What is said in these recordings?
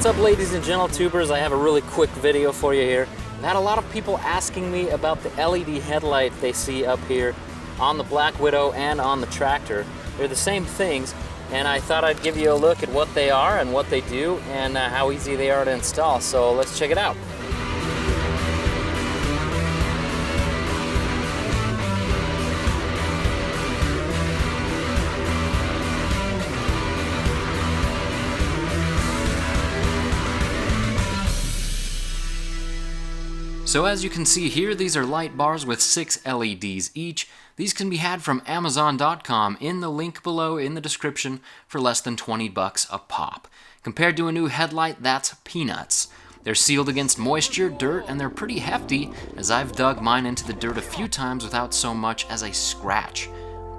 What's up, ladies and gentle tubers? I have a really quick video for you here. I've had a lot of people asking me about the LED headlight they see up here on the Black Widow and on the tractor. They're the same things, and I thought I'd give you a look at what they are and what they do and how easy they are to install. So let's check it out. So as you can see here, these are light bars with 6 LEDs each. These can be had from Amazon.com in the link below in the description for less than 20 bucks a pop. Compared to a new headlight, that's peanuts. They're sealed against moisture, dirt, and they're pretty hefty, as I've dug mine into the dirt a few times without so much as a scratch.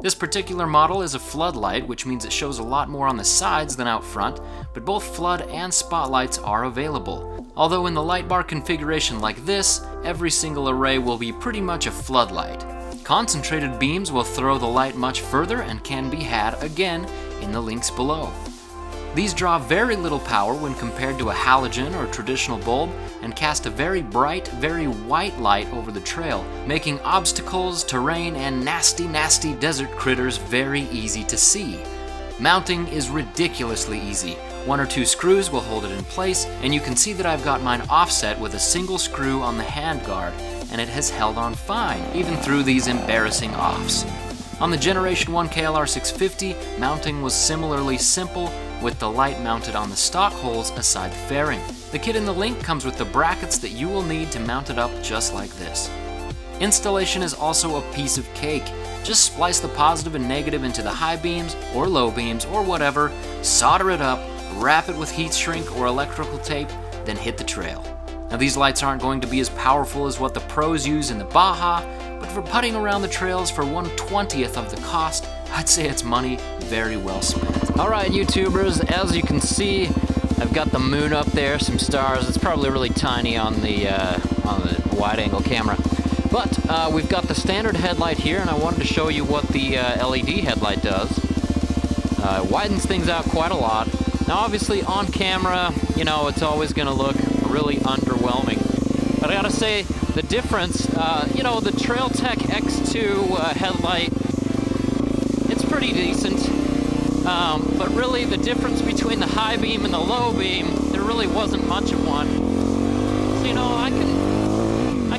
This particular model is a floodlight, which means it shows a lot more on the sides than out front, but both flood and spotlights are available. Although in the light bar configuration like this, every single array will be pretty much a floodlight. Concentrated beams will throw the light much further and can be had, again, in the links below. These draw very little power when compared to a halogen or traditional bulb and cast a very bright, very white light over the trail, making obstacles, terrain, and nasty desert critters very easy to see. Mounting is ridiculously easy. 1 or 2 screws will hold it in place, and you can see that I've got mine offset with a single screw on the handguard, and it has held on fine, even through these embarrassing offs. On the Generation 1 KLR 650, mounting was similarly simple, with the light mounted on the stock holes aside the fairing. The kit in the link comes with the brackets that you will need to mount it up just like this. Installation is also a piece of cake. Just splice the positive and negative into the high beams or low beams or whatever, solder it up, wrap it with heat shrink or electrical tape, then hit the trail. Now these lights aren't going to be as powerful as what the pros use in the Baja, but for putting around the trails for 1/20th of the cost, I'd say it's money very well spent. Alright YouTubers, as you can see, I've got the moon up there, some stars. It's probably really tiny on the wide angle camera. But we've got the standard headlight here, and I wanted to show you what the LED headlight does. Widens things out quite a lot. Now obviously on camera, you know, it's always going to look really underwhelming. But I gotta say, the difference, you know, the Trailtech X2 headlight, it's pretty decent. But really the difference between the high beam and the low beam, there really wasn't much of one. So, you know, I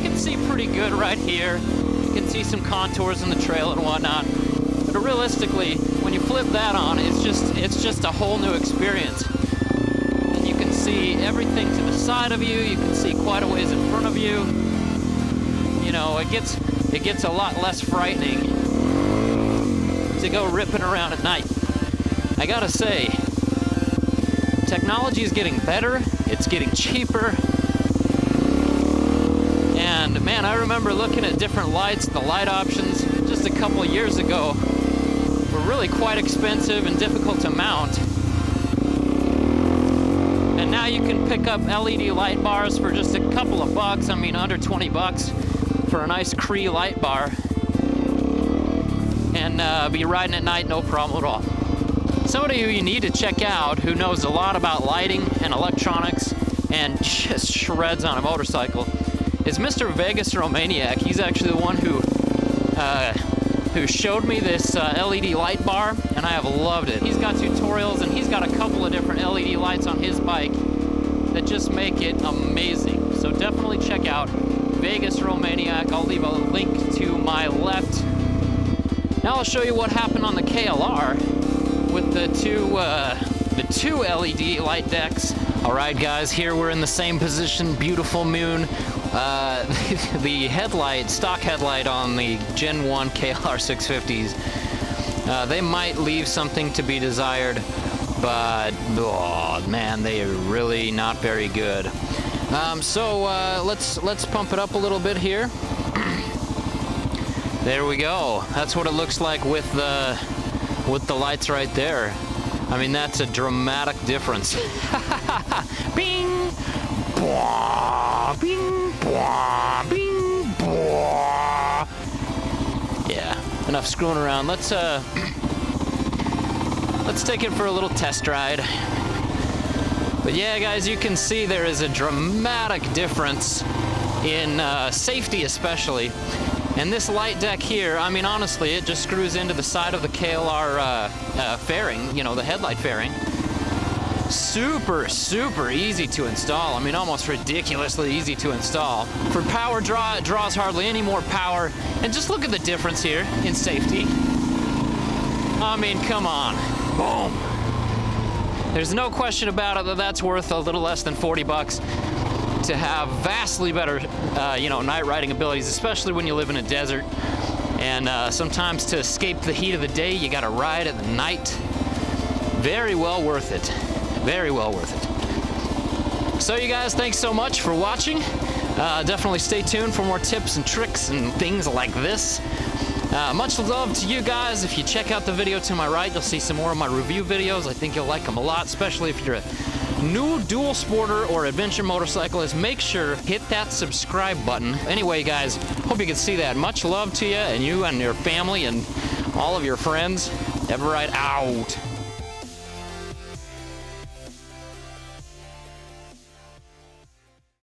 can see pretty good right here. You can see some contours in the trail and whatnot. But realistically, when you flip that on, it's just a whole new experience. And you can see everything to the side of you. You can see quite a ways in front of you. You know, it gets a lot less frightening to go ripping around at night. I gotta say, technology is getting better. It's getting cheaper. And man, I remember looking at different lights. The light options just a couple of years ago were really quite expensive and difficult to mount. And now you can pick up LED light bars for just a couple of bucks. I mean, under 20 bucks for a nice Cree light bar. And be riding at night, no problem at all. Somebody who you need to check out who knows a lot about lighting and electronics and just shreds on a motorcycle is Mr. Vegas Romaniac. He's actually the one who showed me this LED light bar, and I have loved it. He's got tutorials, and he's got a couple of different LED lights on his bike that just make it amazing. So definitely check out Vegas Romaniac. I'll leave a link to my left. Now I'll show you what happened on the KLR with the two LED light decks. Alright guys, here we're in the same position, beautiful moon. The headlight, stock headlight on the Gen 1 KLR 650s, they might leave something to be desired, but oh man, they are really not very good. So let's pump it up a little bit here. There we go. That's what it looks like with the lights right there. I mean, that's a dramatic difference. Bing! Bwah, bing! Bwah, bing! Bwah. Yeah, enough screwing around. Let's take it for a little test ride. But yeah, guys, you can see there is a dramatic difference in safety especially. And this light deck here, I mean, honestly, it just screws into the side of the KLR fairing, you know, the headlight fairing. Super, super easy to install. I mean, almost ridiculously easy to install. For power draw, it draws hardly any more power. And just look at the difference here in safety. I mean, come on. Boom. There's no question about it that that's worth a little less than 40 bucks to have vastly better, you know, night riding abilities, especially when you live in a desert. And sometimes to escape the heat of the day, you gotta ride at the night. Very well worth it. Very well worth it. So you guys, thanks so much for watching. Definitely stay tuned for more tips and tricks and things like this. Much love to you guys. If you check out the video to my right, you'll see some more of my review videos. I think you'll like them a lot, especially if you're a new dual sporter or adventure motorcyclist. Make sure hit that subscribe button. Anyway, guys, hope you can see that. Much love to you and your family and all of your friends. eveRide out.